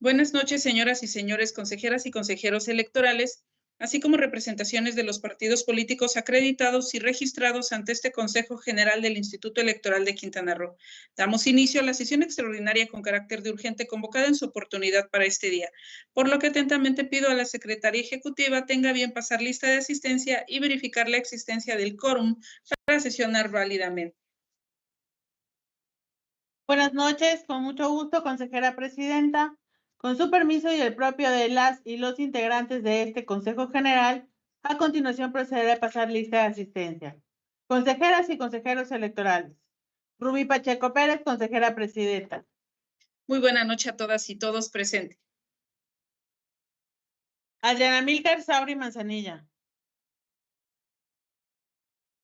Buenas noches, señoras y señores consejeras y consejeros electorales, así como representaciones de los partidos políticos acreditados y registrados ante este Consejo General del Instituto Electoral de Quintana Roo. Damos inicio a la sesión extraordinaria con carácter de urgente convocada en su oportunidad para este día, por lo que atentamente pido a la Secretaría Ejecutiva tenga bien pasar lista de asistencia y verificar la existencia del quórum para sesionar válidamente. Buenas noches, con mucho gusto, consejera presidenta. Con su permiso y el propio de las y los integrantes de este Consejo General, a continuación procederé a pasar lista de asistencia. Consejeras y consejeros electorales. Rubí Pacheco Pérez, consejera presidenta. Muy buena noche a todas y todos presentes. Adriana Milcar Sauri Manzanilla.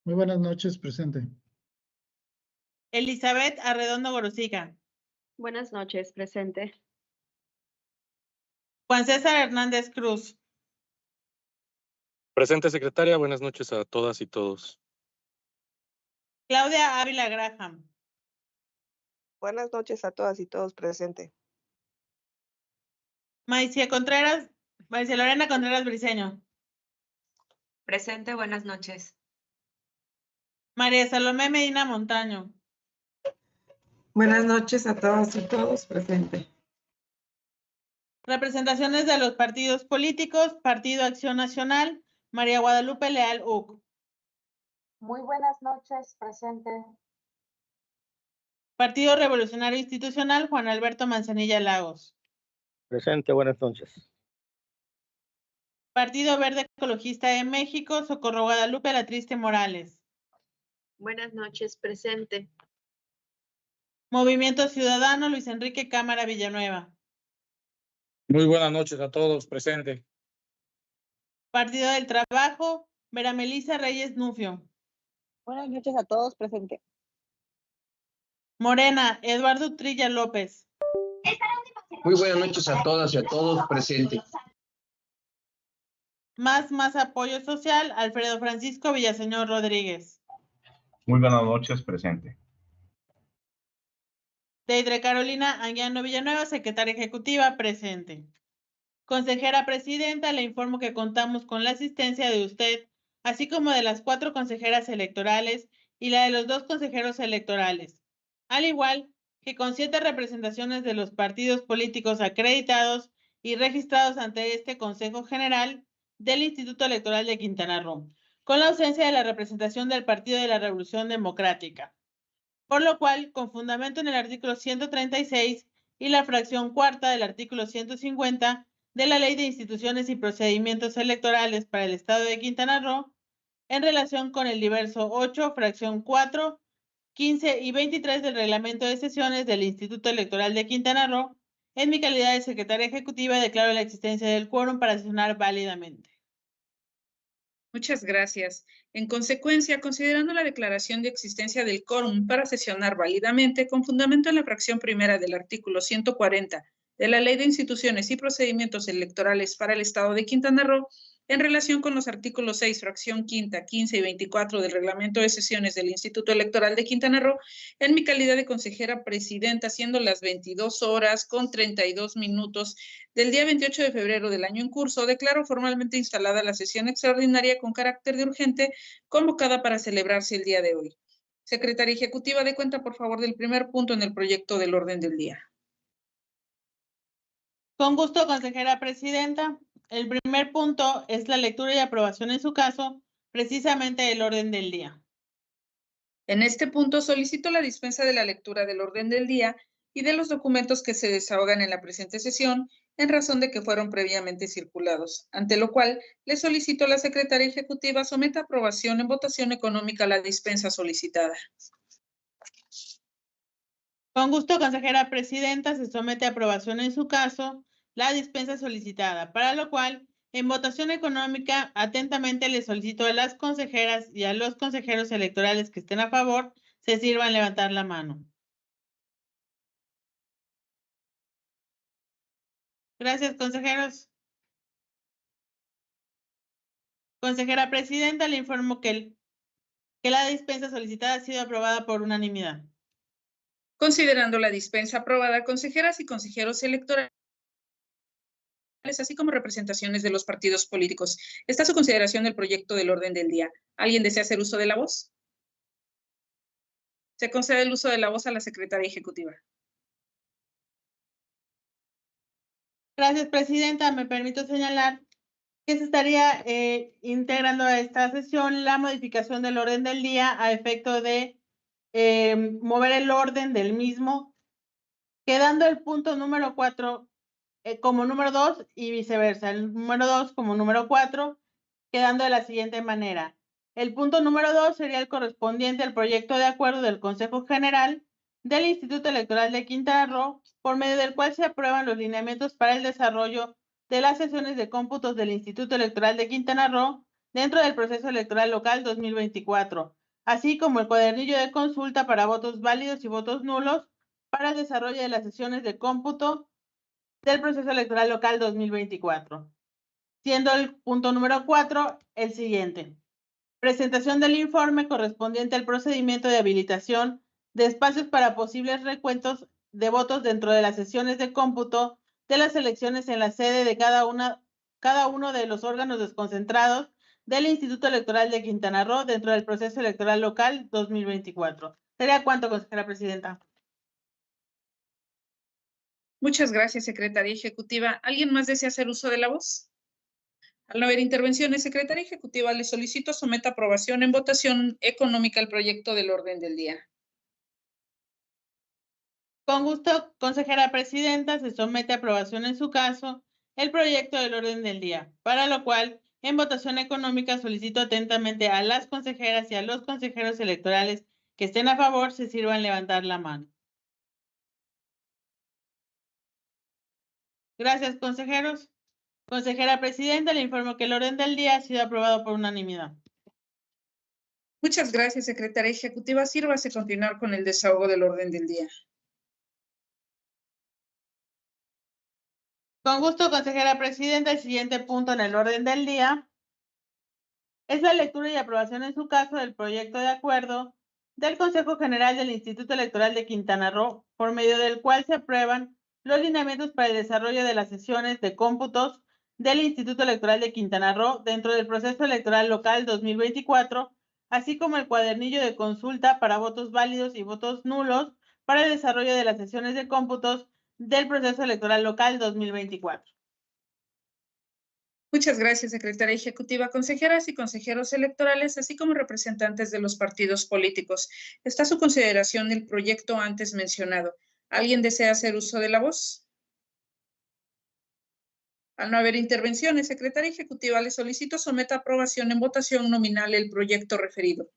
Muy buenas noches, presente. Elizabeth Arredondo Gorosiga. Buenas noches, presente. Juan César Hernández Cruz. Presente, secretaria. Buenas noches a todas y todos. Claudia Ávila Graham. Buenas noches a todas y todos, presente. Maicia Lorena Contreras Briceño. Presente, buenas noches. María Salomé Medina Montaño. Buenas noches a todas y todos, presente. Representaciones de los partidos políticos, Partido Acción Nacional, María Guadalupe Leal Uc. Muy buenas noches, presente. Partido Revolucionario Institucional, Juan Alberto Manzanilla Lagos. Presente, buenas noches. Partido Verde Ecologista de México, Socorro Guadalupe La Triste Morales. Buenas noches, presente. Movimiento Ciudadano, Luis Enrique Cámara Villanueva. Muy buenas noches a todos, presente. Partido del Trabajo, Vera Melisa Reyes Nufio. Buenas noches a todos, presente. Morena, Eduardo Trilla López. Muy buenas noches a todas y a todos, presente. Más Apoyo Social, Alfredo Francisco Villaseñor Rodríguez. Muy buenas noches, presente. Deidre Carolina Anguiano Villanueva, secretaria ejecutiva, presente. Consejera presidenta, le informo que contamos con la asistencia de usted, así como de las 4 consejeras electorales y la de los 2 consejeros electorales, al igual que con 7 representaciones de los partidos políticos acreditados y registrados ante este Consejo General del Instituto Electoral de Quintana Roo, con la ausencia de la representación del Partido de la Revolución Democrática. Por lo cual, con fundamento en el artículo 136 y la fracción cuarta del artículo 150 de la Ley de Instituciones y Procedimientos Electorales para el Estado de Quintana Roo, en relación con el diverso 8, fracción 4, 15 y 23 del Reglamento de Sesiones del Instituto Electoral de Quintana Roo, en mi calidad de secretaria ejecutiva declaro la existencia del quórum para sesionar válidamente. Muchas gracias. En consecuencia, considerando la declaración de existencia del quórum para sesionar válidamente, con fundamento en la fracción primera del artículo 140 de la Ley de Instituciones y Procedimientos Electorales para el Estado de Quintana Roo, en relación con los artículos 6, fracción quinta, 15 y 24 del Reglamento de Sesiones del Instituto Electoral de Quintana Roo, en mi calidad de consejera presidenta, siendo las 22:32 del día 28 de febrero del año en curso, declaro formalmente instalada la sesión extraordinaria con carácter de urgente, convocada para celebrarse el día de hoy. Secretaria Ejecutiva, dé cuenta, por favor, del primer punto en el proyecto del orden del día. Con gusto, consejera presidenta. El primer punto es la lectura y aprobación en su caso, precisamente del orden del día. En este punto solicito la dispensa de la lectura del orden del día y de los documentos que se desahogan en la presente sesión en razón de que fueron previamente circulados, ante lo cual le solicito a la Secretaría Ejecutiva someta a aprobación en votación económica la dispensa solicitada. Con gusto, consejera presidenta, se somete a aprobación en su caso la dispensa solicitada, para lo cual, en votación económica, atentamente le solicito a las consejeras y a los consejeros electorales que estén a favor, se sirvan levantar la mano. Gracias, consejeros. Consejera presidenta, le informo que la dispensa solicitada ha sido aprobada por unanimidad. Considerando la dispensa aprobada, consejeras y consejeros electorales así como representaciones de los partidos políticos. Está a su consideración el proyecto del orden del día. ¿Alguien desea hacer uso de la voz? Se concede el uso de la voz a la secretaria ejecutiva. Gracias, presidenta. Me permito señalar que se estaría integrando a esta sesión la modificación del orden del día a efecto de mover el orden del mismo, quedando el punto número 4 como número 2 y viceversa, el número 2 como número 4, quedando de la siguiente manera. El punto número 2 sería el correspondiente al proyecto de acuerdo del Consejo General del Instituto Electoral de Quintana Roo, por medio del cual se aprueban los lineamientos para el desarrollo de las sesiones de cómputos del Instituto Electoral de Quintana Roo dentro del proceso electoral local 2024, así como el cuadernillo de consulta para votos válidos y votos nulos para el desarrollo de las sesiones de cómputo del proceso electoral local 2024. Siendo el punto número 4 el siguiente. Presentación del informe correspondiente al procedimiento de habilitación de espacios para posibles recuentos de votos dentro de las sesiones de cómputo de las elecciones en la sede de cada uno de los órganos desconcentrados del Instituto Electoral de Quintana Roo dentro del proceso electoral local 2024. ¿Sería cuánto, consejera presidenta? Muchas gracias, secretaria ejecutiva. ¿Alguien más desea hacer uso de la voz? Al no haber intervenciones, secretaria ejecutiva, le solicito someta aprobación en votación económica el proyecto del orden del día. Con gusto, consejera presidenta, se somete a aprobación en su caso el proyecto del orden del día, para lo cual, en votación económica, solicito atentamente a las consejeras y a los consejeros electorales que estén a favor, se sirvan levantar la mano. Gracias, consejeros. Consejera presidenta, le informo que el orden del día ha sido aprobado por unanimidad. Muchas gracias, secretaria ejecutiva. Sírvase continuar con el desahogo del orden del día. Con gusto, consejera presidenta, el siguiente punto en el orden del día es la lectura y aprobación en su caso del proyecto de acuerdo del Consejo General del Instituto Electoral de Quintana Roo, por medio del cual se aprueban los lineamientos para el desarrollo de las sesiones de cómputos del Instituto Electoral de Quintana Roo dentro del proceso electoral local 2024, así como el cuadernillo de consulta para votos válidos y votos nulos para el desarrollo de las sesiones de cómputos del proceso electoral local 2024. Muchas gracias, secretaria ejecutiva, consejeras y consejeros electorales, así como representantes de los partidos políticos. Está a su consideración el proyecto antes mencionado. ¿Alguien desea hacer uso de la voz? Al no haber intervenciones, secretaria ejecutiva, le solicito someta a aprobación en votación nominal el proyecto referido.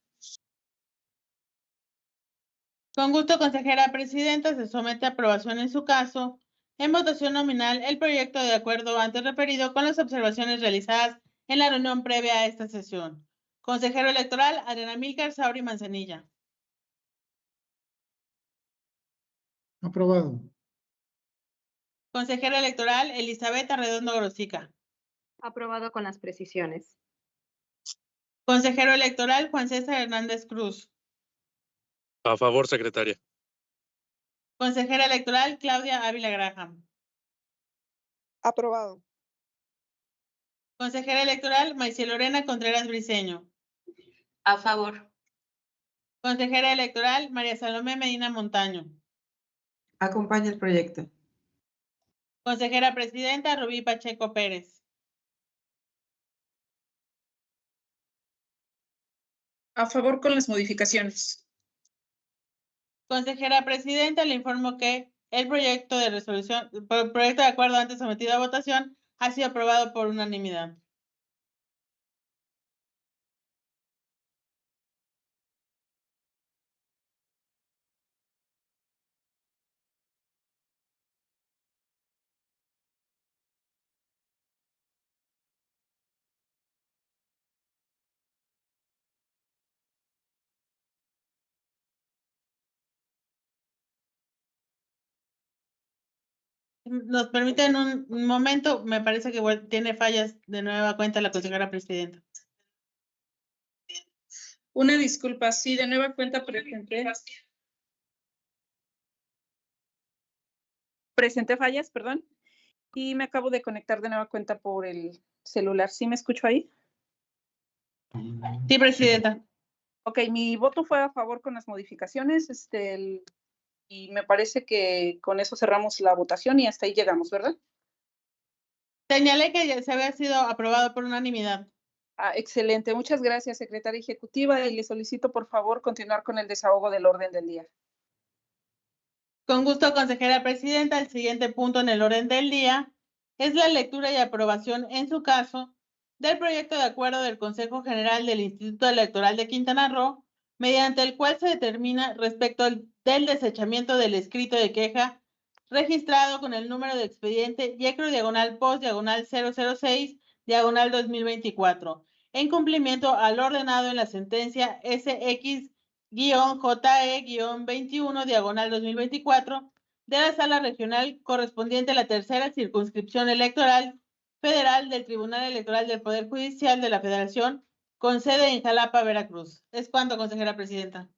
Con gusto, consejera presidenta, se somete a aprobación en su caso, en votación nominal, el proyecto de acuerdo antes referido con las observaciones realizadas en la reunión previa a esta sesión. Consejero electoral, Adriana Amílcar Sauri Manzanilla. Aprobado. Consejera electoral, Elizabeth Arredondo Grosica. Aprobado con las precisiones. Consejero electoral, Juan César Hernández Cruz. A favor, secretaria. Consejera electoral, Claudia Ávila Graham. Aprobado. Consejera electoral, Maiciel Lorena Contreras Briceño. A favor. Consejera electoral, María Salomé Medina Montaño. Acompaña el proyecto. Consejera presidenta, Rubí Pacheco Pérez. A favor con las modificaciones. Consejera presidenta, le informo que el proyecto de resolución, el proyecto de acuerdo antes sometido a votación ha sido aprobado por unanimidad. Nos permiten un momento, me parece que tiene fallas de nueva cuenta la consejera presidenta. Una disculpa, sí, de nueva cuenta presenté fallas, perdón. Y me acabo de conectar de nueva cuenta por el celular. ¿Sí me escucho ahí? Sí, presidenta. Ok, mi voto fue a favor con las modificaciones, y me parece que con eso cerramos la votación y hasta ahí llegamos, ¿verdad? Señalé que ya se había sido aprobado por unanimidad. Excelente, muchas gracias, secretaria ejecutiva, y le solicito por favor continuar con el desahogo del orden del día. Con gusto, consejera presidenta. El siguiente punto en el orden del día es la lectura y aprobación, en su caso, del proyecto de acuerdo del Consejo General del Instituto Electoral de Quintana Roo, mediante el cual se determina respecto del desechamiento del escrito de queja registrado con el número de expediente YECRO/post/006/2024, en cumplimiento al ordenado en la sentencia SX-JE-21/2024 de la Sala Regional correspondiente a la tercera circunscripción electoral federal del Tribunal Electoral del Poder Judicial de la Federación, con sede en Jalapa, Veracruz. Es cuanto, consejera presidenta.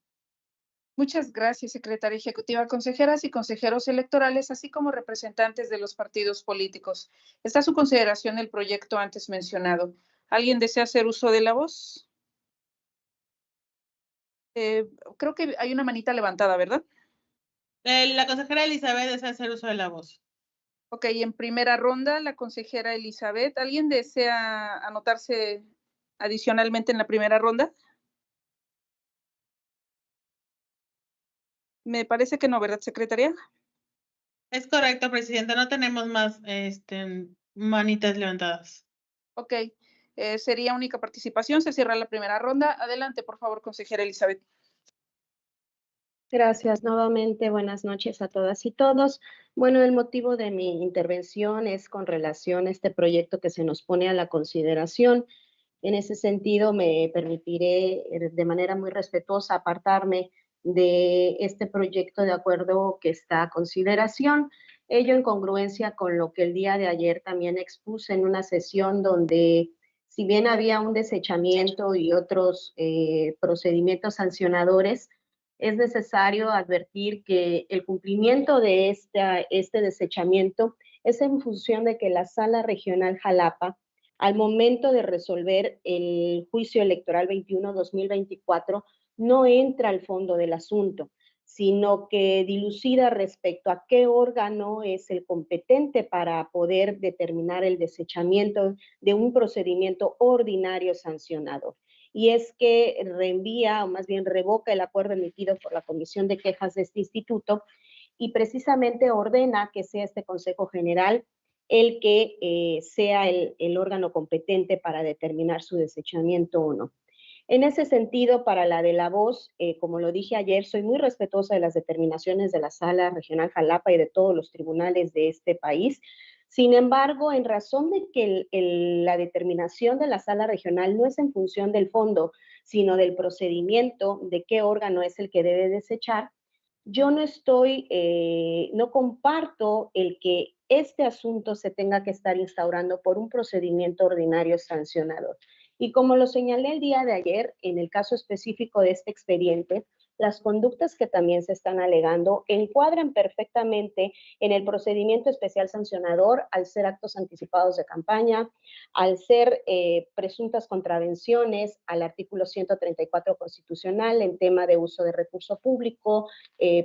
Muchas gracias, secretaria ejecutiva, consejeras y consejeros electorales, así como representantes de los partidos políticos. Está a su consideración el proyecto antes mencionado. ¿Alguien desea hacer uso de la voz? Creo que hay una manita levantada, ¿verdad? La consejera Elizabeth desea hacer uso de la voz. Ok, en primera ronda, la consejera Elizabeth. ¿Alguien desea anotarse adicionalmente en la primera ronda? Me parece que no, ¿verdad, secretaria? Es correcto, presidenta. No tenemos más manitas levantadas. Ok, sería única participación. Se cierra la primera ronda. Adelante, por favor, consejera Elizabeth. Gracias nuevamente. Buenas noches a todas y todos. Bueno, el motivo de mi intervención es con relación a este proyecto que se nos pone a la consideración. En ese sentido, me permitiré de manera muy respetuosa apartarme de este proyecto de acuerdo que está a consideración, ello en congruencia con lo que el día de ayer también expuse en una sesión donde, si bien había un desechamiento y otros procedimientos sancionadores, es necesario advertir que el cumplimiento de este desechamiento es en función de que la Sala Regional Jalapa, al momento de resolver el juicio electoral 21-2024, no entra al fondo del asunto, sino que dilucida respecto a qué órgano es el competente para poder determinar el desechamiento de un procedimiento ordinario sancionador. Y es que reenvía, o más bien revoca, el acuerdo emitido por la Comisión de Quejas de este instituto y precisamente ordena que sea este Consejo General el que sea el órgano competente para determinar su desechamiento o no. En ese sentido, para la de la voz, como lo dije ayer, soy muy respetuosa de las determinaciones de la Sala Regional Jalapa y de todos los tribunales de este país. Sin embargo, en razón de que la determinación de la Sala Regional no es en función del fondo, sino del procedimiento, de qué órgano es el que debe desechar, yo no comparto el que este asunto se tenga que estar instaurando por un procedimiento ordinario sancionador. Y como lo señalé el día de ayer, en el caso específico de este expediente, las conductas que también se están alegando encuadran perfectamente en el procedimiento especial sancionador al ser actos anticipados de campaña, al ser presuntas contravenciones al artículo 134 constitucional en tema de uso de recurso público,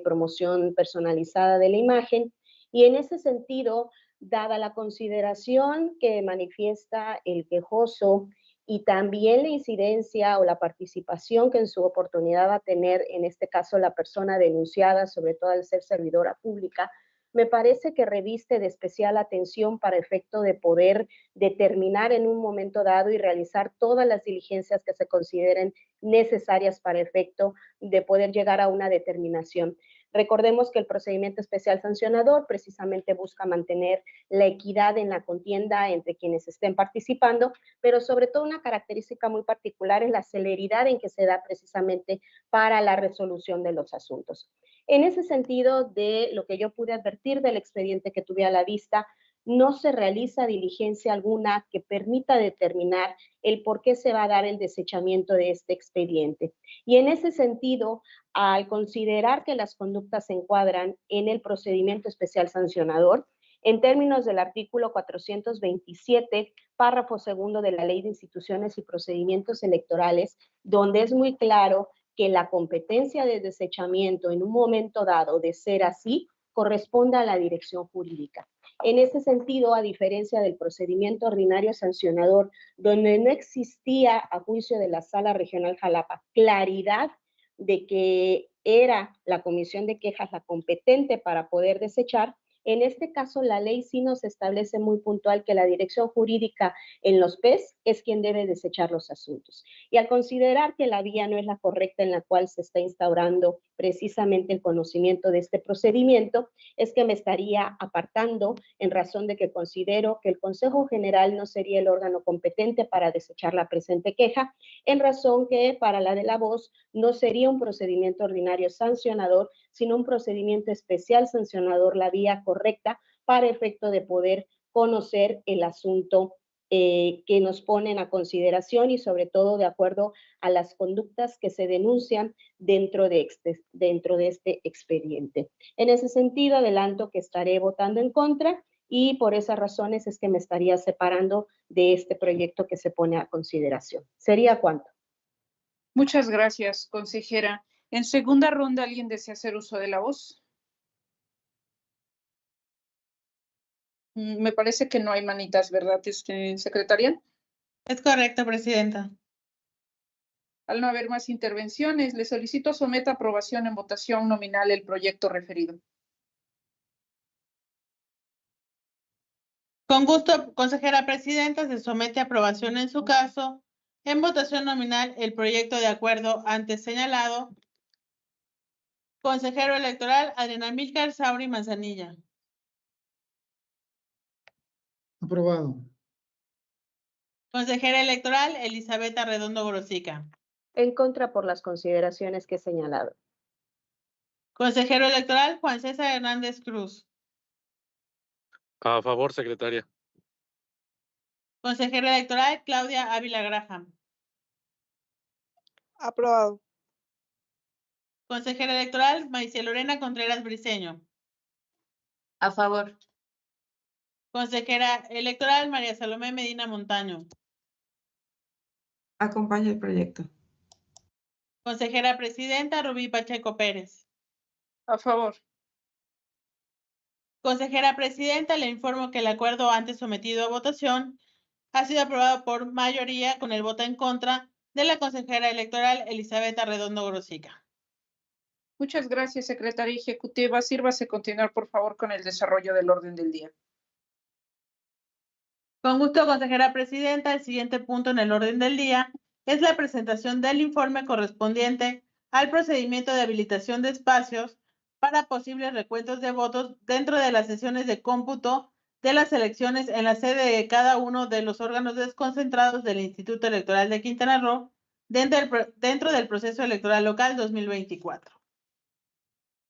promoción personalizada de la imagen. Y en ese sentido, dada la consideración que manifiesta el quejoso y también la incidencia o la participación que en su oportunidad va a tener, en este caso, la persona denunciada, sobre todo al ser servidora pública, me parece que reviste de especial atención para efecto de poder determinar en un momento dado y realizar todas las diligencias que se consideren necesarias para efecto de poder llegar a una determinación. Recordemos que el procedimiento especial sancionador precisamente busca mantener la equidad en la contienda entre quienes estén participando, pero sobre todo una característica muy particular es la celeridad en que se da precisamente para la resolución de los asuntos. En ese sentido, de lo que yo pude advertir del expediente que tuve a la vista, no se realiza diligencia alguna que permita determinar el por qué se va a dar el desechamiento de este expediente. Y en ese sentido, al considerar que las conductas se encuadran en el procedimiento especial sancionador, en términos del artículo 427, párrafo segundo de la Ley de Instituciones y Procedimientos Electorales, donde es muy claro que la competencia de desechamiento en un momento dado, de ser así, corresponde a la dirección jurídica. En ese sentido, a diferencia del procedimiento ordinario sancionador, donde no existía, a juicio de la Sala Regional Jalapa, claridad de que era la comisión de quejas la competente para poder desechar, en este caso la ley sí nos establece muy puntual que la dirección jurídica en los PES es quien debe desechar los asuntos. Y al considerar que la vía no es la correcta en la cual se está instaurando precisamente el conocimiento de este procedimiento, es que me estaría apartando en razón de que considero que el Consejo General no sería el órgano competente para desechar la presente queja, en razón que para la de la voz no sería un procedimiento ordinario sancionador, sino un procedimiento especial sancionador, la vía correcta para efecto de poder conocer el asunto que nos ponen a consideración y sobre todo de acuerdo a las conductas que se denuncian dentro de este expediente. En ese sentido, adelanto que estaré votando en contra y por esas razones es que me estaría separando de este proyecto que se pone a consideración. ¿Sería cuánto? Muchas gracias, consejera. En segunda ronda, ¿alguien desea hacer uso de la voz? Me parece que no hay manitas, ¿verdad, secretaria? Es correcto, presidenta. Al no haber más intervenciones, le solicito someta a aprobación en votación nominal el proyecto referido. Con gusto, consejera presidenta, se somete a aprobación en su caso, en votación nominal, el proyecto de acuerdo antes señalado. Consejero electoral, Adrián Amílcar Sauri Manzanilla. Aprobado. Consejera electoral, Elizabeth Arredondo Gorosica. En contra por las consideraciones que he señalado. Consejero electoral, Juan César Hernández Cruz. A favor, secretaria. Consejera electoral, Claudia Ávila Graham. Aprobado. Consejera electoral, Maicía Lorena Contreras Briceño. A favor. Consejera electoral, María Salomé Medina Montaño. Acompaña el proyecto. Consejera presidenta, Rubí Pacheco Pérez. A favor. Consejera presidenta, le informo que el acuerdo antes sometido a votación ha sido aprobado por mayoría con el voto en contra de la consejera electoral Elizabeth Arredondo Gorosica. Muchas gracias, secretaria ejecutiva. Sírvase continuar, por favor, con el desarrollo del orden del día. Con gusto, consejera presidenta. El siguiente punto en el orden del día es la presentación del informe correspondiente al procedimiento de habilitación de espacios para posibles recuentos de votos dentro de las sesiones de cómputo de las elecciones en la sede de cada uno de los órganos desconcentrados del Instituto Electoral de Quintana Roo dentro del proceso electoral local 2024.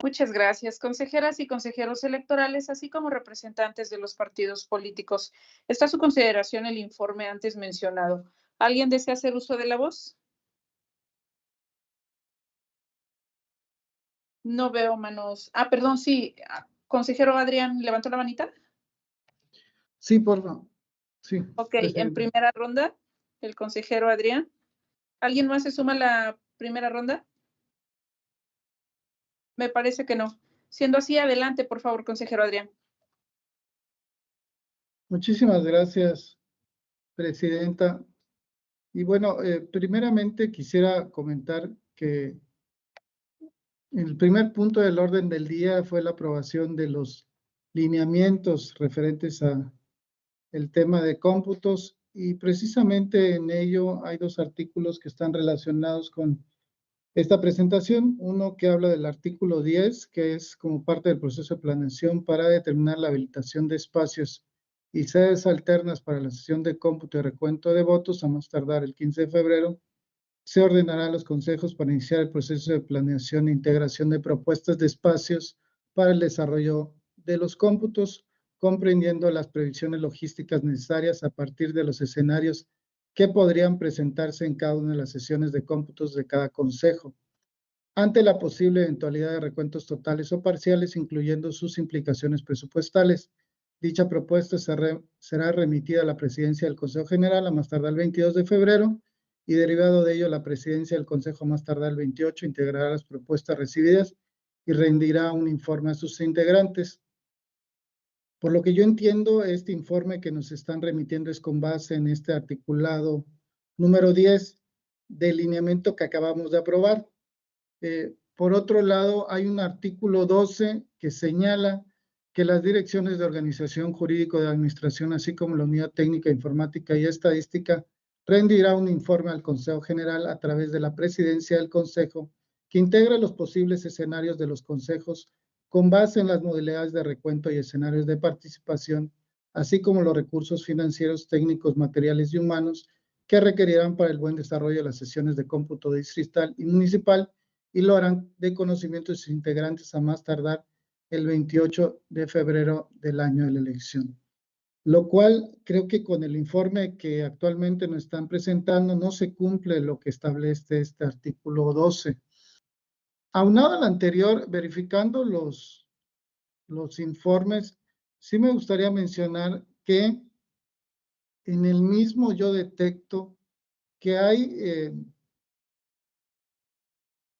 Muchas gracias, consejeras y consejeros electorales, así como representantes de los partidos políticos. Está a su consideración el informe antes mencionado. ¿Alguien desea hacer uso de la voz? No veo manos. Ah, perdón, sí. Consejero Adrián, ¿levantó la manita? Sí, por favor. Sí. Ok, presidente. en primera ronda, el consejero Adrián. ¿Alguien más se suma a la primera ronda? Me parece que no. Siendo así, adelante, por favor, consejero Adrián. Muchísimas gracias, presidenta. Y bueno, primeramente quisiera comentar que el primer punto del orden del día fue la aprobación de los lineamientos referentes a el tema de cómputos y precisamente en ello hay dos artículos que están relacionados con esta presentación. Uno que habla del artículo 10, que es como parte del proceso de planeación para determinar la habilitación de espacios y sedes alternas para la sesión de cómputo y recuento de votos a más tardar el 15 de febrero. Se ordenará a los consejos para iniciar el proceso de planeación e integración de propuestas de espacios para el desarrollo de los cómputos, comprendiendo las previsiones logísticas necesarias a partir de los escenarios que podrían presentarse en cada una de las sesiones de cómputos de cada consejo, ante la posible eventualidad de recuentos totales o parciales, incluyendo sus implicaciones presupuestales, Dicha propuesta será remitida a la Presidencia del Consejo General a más tardar el 22 de febrero y derivado de ello la Presidencia del Consejo a más tardar el 28 integrará las propuestas recibidas y rendirá un informe a sus integrantes. Por lo que yo entiendo, este informe que nos están remitiendo es con base en este articulado número 10 del lineamiento que acabamos de aprobar. Por otro lado, hay un artículo 12 que señala que las direcciones de organización jurídico de administración, así como la unidad técnica, informática y estadística, rendirá un informe al Consejo General a través de la presidencia del Consejo, que integra los posibles escenarios de los consejos con base en las modalidades de recuento y escenarios de participación, así como los recursos financieros, técnicos, materiales y humanos que requerirán para el buen desarrollo de las sesiones de cómputo distrital y municipal, y lo harán de conocimiento de sus integrantes a más tardar el 28 de febrero del año de la elección. Lo cual creo que con el informe que actualmente nos están presentando no se cumple lo que establece este artículo 12. Aunado al anterior, verificando los informes, sí me gustaría mencionar que en el mismo yo detecto que hay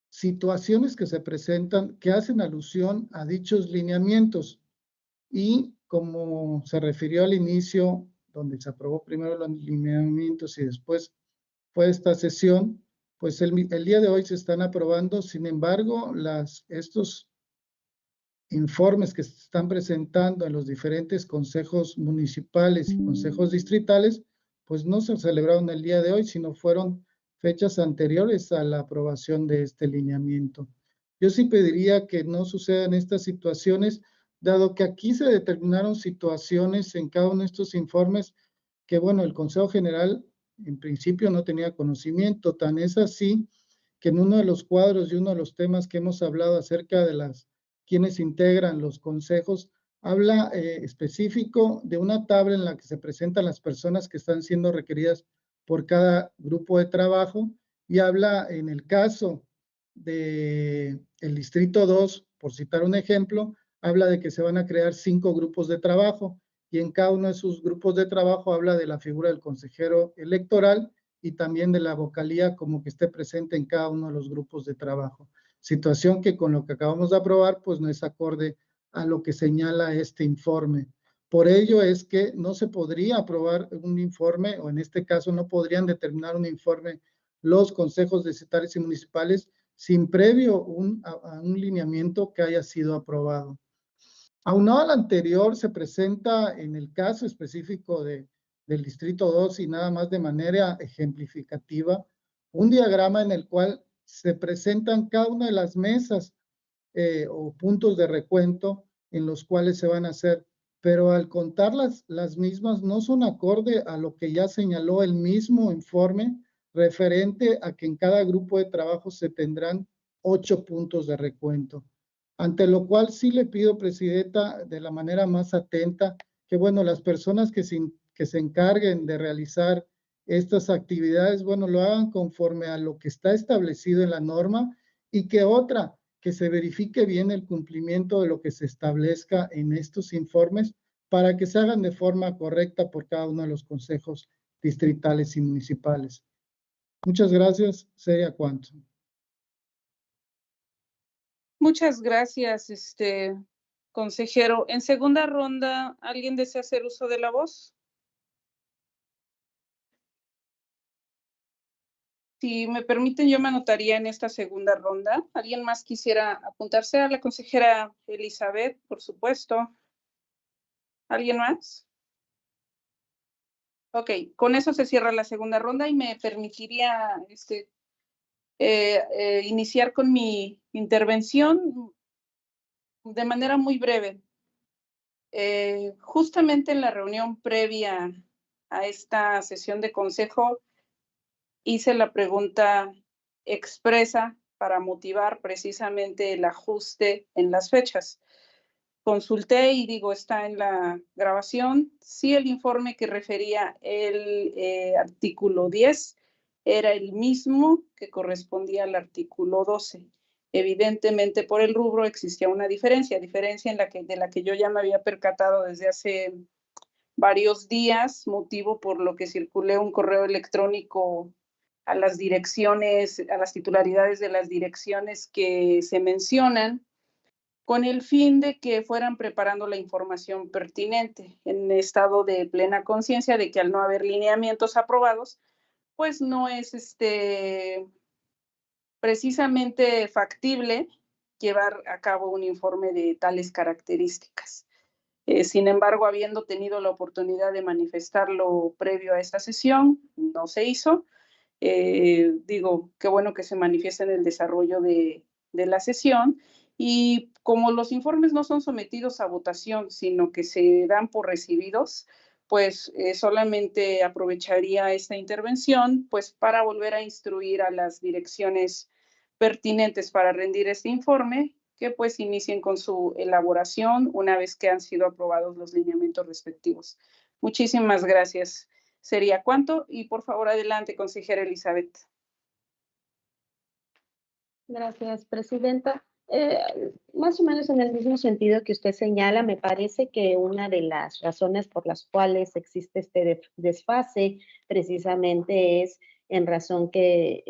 situaciones que se presentan que hacen alusión a dichos lineamientos y como se refirió al inicio, donde se aprobó primero los lineamientos y después fue esta sesión, pues el día de hoy se están aprobando. Sin embargo, estos informes que se están presentando en los diferentes consejos municipales y consejos distritales, pues no se celebraron el día de hoy, sino fueron fechas anteriores a la aprobación de este lineamiento. Yo sí pediría que no sucedan estas situaciones, dado que aquí se determinaron situaciones en cada uno de estos informes que, bueno, el Consejo General en principio no tenía conocimiento. Tan es así que en uno de los cuadros y uno de los temas que hemos hablado acerca de quienes integran los consejos, habla específico de una tabla en la que se presentan las personas que están siendo requeridas por cada grupo de trabajo, y habla en el caso del Distrito 2, por citar un ejemplo, habla de que se van a crear 5 grupos de trabajo, y en cada uno de sus grupos de trabajo habla de la figura del consejero electoral y también de la vocalía como que esté presente en cada uno de los grupos de trabajo. Situación que con lo que acabamos de aprobar, pues no es acorde a lo que señala este informe. Por ello es que no se podría aprobar un informe, o en este caso no podrían determinar un informe los consejos distritales y municipales sin previo a un lineamiento que haya sido aprobado. Aunado al anterior, se presenta en el caso específico del Distrito 2 y nada más de manera ejemplificativa, un diagrama en el cual se presentan cada una de las mesas o puntos de recuento en los cuales se van a hacer, pero al contar las mismas no son acorde a lo que ya señaló el mismo informe referente a que en cada grupo de trabajo se tendrán 8 puntos de recuento. Ante lo cual sí le pido, Presidenta, de la manera más atenta, que bueno, las personas que se encarguen de realizar estas actividades, bueno, lo hagan conforme a lo que está establecido en la norma, y que se verifique bien el cumplimiento de lo que se establezca en estos informes para que se hagan de forma correcta por cada uno de los consejos distritales y municipales. Muchas gracias. Sería cuanto. Muchas gracias, consejero. En segunda ronda, ¿alguien desea hacer uso de la voz? Si me permiten, yo me anotaría en esta segunda ronda. ¿Alguien más quisiera apuntarse? A la consejera Elizabeth, por supuesto. ¿Alguien más? Ok, con eso se cierra la segunda ronda y me permitiría iniciar con mi intervención de manera muy breve. Justamente en la reunión previa a esta sesión de consejo, hice la pregunta expresa para motivar precisamente el ajuste en las fechas. Consulté y digo, está en la grabación, sí, el informe que refería el artículo 10 era el mismo que correspondía al artículo 12. Evidentemente, por el rubro existía una diferencia de la que yo ya me había percatado desde hace varios días, motivo por lo que circulé un correo electrónico a las direcciones, a las titularidades de las direcciones que se mencionan, con el fin de que fueran preparando la información pertinente, en estado de plena conciencia de que al no haber lineamientos aprobados, pues no es precisamente factible llevar a cabo un informe de tales características. Sin embargo, habiendo tenido la oportunidad de manifestarlo previo a esta sesión, no se hizo. Digo, qué bueno que se manifiesta en el desarrollo de la sesión, y como los informes no son sometidos a votación, sino que se dan por recibidos, pues solamente aprovecharía esta intervención pues para volver a instruir a las direcciones pertinentes para rendir este informe, que pues inicien con su elaboración una vez que han sido aprobados los lineamientos respectivos. Muchísimas gracias. Sería cuanto, y por favor adelante, consejera Elizabeth. Gracias, presidenta. Más o menos en el mismo sentido que usted señala, me parece que una de las razones por las cuales existe este desfase precisamente es en razón que,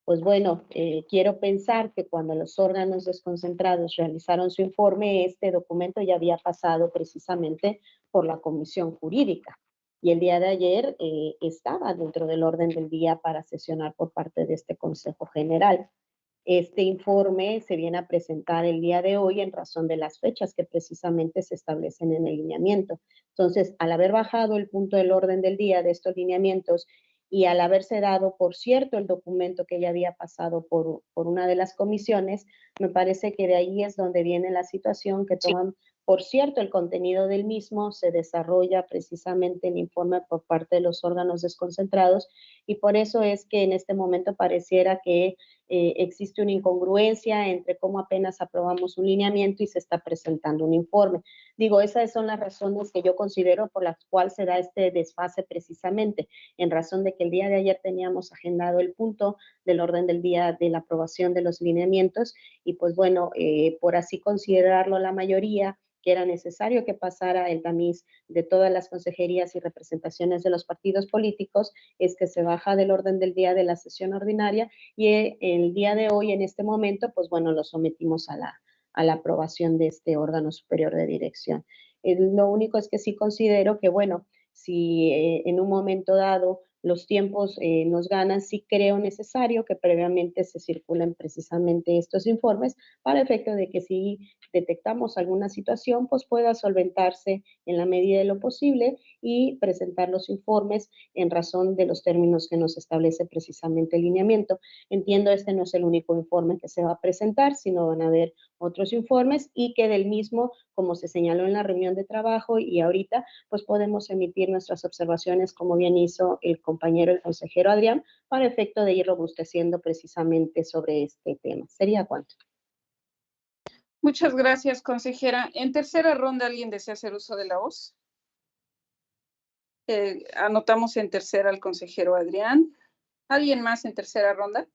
pues bueno, quiero pensar que cuando los órganos desconcentrados realizaron su informe, este documento ya había pasado precisamente por la comisión jurídica. Y el día de ayer estaba dentro del orden del día para sesionar por parte de este Consejo General. Este informe se viene a presentar el día de hoy en razón de las fechas que precisamente se establecen en el lineamiento. Entonces, al haber bajado el punto del orden del día de estos lineamientos y al haberse dado por cierto el documento que ya había pasado por una de las comisiones, me parece que de ahí es donde viene la situación que toman por cierto el contenido del mismo, se desarrolla precisamente el informe por parte de los órganos desconcentrados, y por eso es que en este momento pareciera que existe una incongruencia entre cómo apenas aprobamos un lineamiento y se está presentando un informe. Digo, esas son las razones que yo considero por las cuales se da este desfase precisamente, en razón de que el día de ayer teníamos agendado el punto del orden del día de la aprobación de los lineamientos, y pues bueno, por así considerarlo la mayoría, que era necesario que pasara el tamiz de todas las consejerías y representaciones de los partidos políticos, es que se baja del orden del día de la sesión ordinaria, y el día de hoy, en este momento, pues bueno, lo sometimos a la aprobación de este órgano superior de dirección. Lo único es que sí considero que, bueno, si en un momento dado los tiempos nos ganan, sí creo necesario que previamente se circulen precisamente estos informes para efecto de que si detectamos alguna situación, pues pueda solventarse en la medida de lo posible y presentar los informes en razón de los términos que nos establece precisamente el lineamiento. Entiendo este no es el único informe que se va a presentar, sino van a haber otros informes, y que del mismo, como se señaló en la reunión de trabajo y ahorita, pues podemos emitir nuestras observaciones, como bien hizo el compañero, el consejero Adrián, para efecto de ir robusteciendo precisamente sobre este tema. ¿Sería cuánto? Muchas gracias, consejera. En tercera ronda, ¿alguien desea hacer uso de la voz? Anotamos en tercera al consejero Adrián. ¿Alguien más en tercera ronda?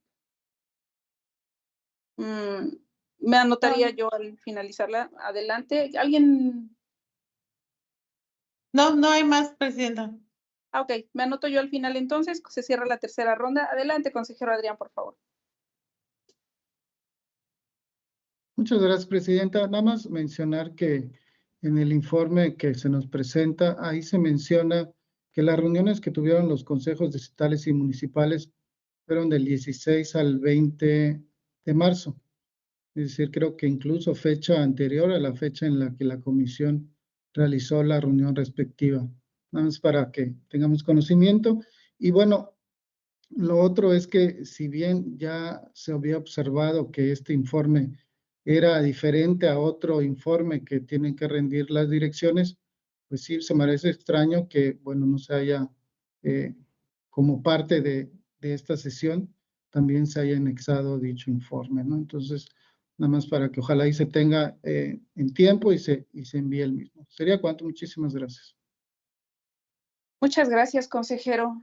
Me anotaría yo al finalizarla. Adelante. ¿Alguien? No, no hay más, presidenta. Ok, me anoto yo al final entonces. Se cierra la tercera ronda. Adelante, consejero Adrián, por favor. Muchas gracias, presidenta. Nada más mencionar que en el informe que se nos presenta, ahí se menciona que las reuniones que tuvieron los consejos distritales y municipales fueron del 16 al 20 de marzo. Es decir, creo que incluso fecha anterior a la fecha en la que la comisión realizó la reunión respectiva. Nada más para que tengamos conocimiento. Y bueno, lo otro es que si bien ya se había observado que este informe era diferente a otro informe que tienen que rendir las direcciones, pues sí, se me parece extraño que, bueno, no se haya, como parte de esta sesión, también se haya anexado dicho informe, ¿no? Entonces, nada más para que ojalá ahí se tenga en tiempo y se envíe el mismo. Sería cuanto. Muchísimas gracias. Muchas gracias, consejero.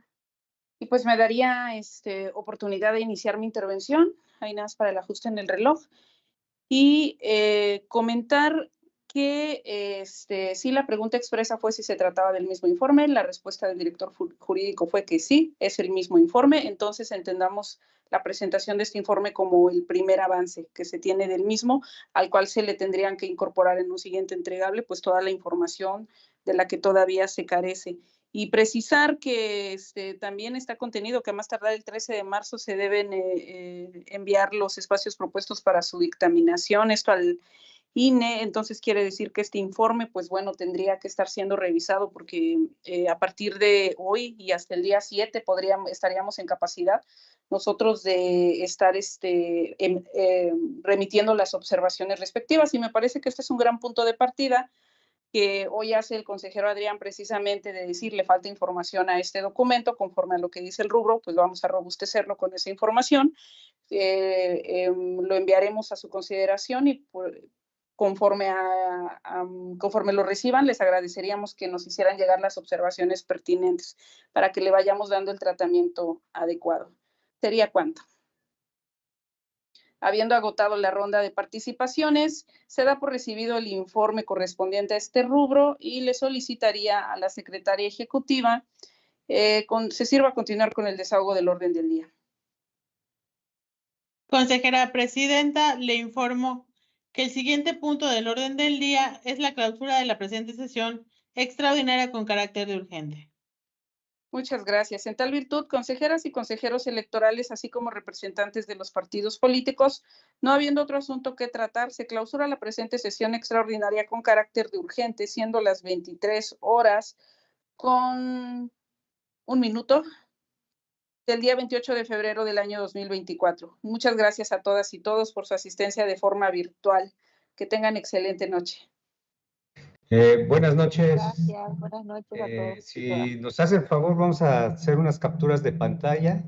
Y pues me daría oportunidad de iniciar mi intervención. ahí nada más para el ajuste en el reloj. Y comentar que sí, la pregunta expresa fue si se trataba del mismo informe. La respuesta del director jurídico fue que sí, es el mismo informe. Entonces entendamos la presentación de este informe como el primer avance que se tiene del mismo, al cual se le tendrían que incorporar en un siguiente entregable pues toda la información de la que todavía se carece. Y precisar que también está contenido que a más tardar el 13 de marzo se deben enviar los espacios propuestos para su dictaminación, esto al INE. Entonces quiere decir que este informe, pues bueno, tendría que estar siendo revisado porque a partir de hoy y hasta el día 7 estaríamos en capacidad nosotros de estar remitiendo las observaciones respectivas. Y me parece que este es un gran punto de partida que hoy hace el consejero Adrián precisamente de decir le falta información a este documento, conforme a lo que dice el rubro, pues vamos a robustecerlo con esa información, lo enviaremos a su consideración y conforme lo reciban, les agradeceríamos que nos hicieran llegar las observaciones pertinentes para que le vayamos dando el tratamiento adecuado. ¿Sería cuánto? Habiendo agotado la ronda de participaciones, se da por recibido el informe correspondiente a este rubro y le solicitaría a la secretaria ejecutiva se sirva a continuar con el desahogo del orden del día. Consejera presidenta, le informo que el siguiente punto del orden del día es la clausura de la presente sesión extraordinaria con carácter de urgente. Muchas gracias. En tal virtud, consejeras y consejeros electorales, así como representantes de los partidos políticos, no habiendo otro asunto que tratar, se clausura la presente sesión extraordinaria con carácter de urgente, siendo las 23 horas con 1 minuto del día 28 de febrero del año 2024. Muchas gracias a todas y todos por su asistencia de forma virtual. Que tengan excelente noche. Buenas noches. Gracias, buenas noches a todos. Si nos hacen favor, vamos a hacer unas capturas de pantalla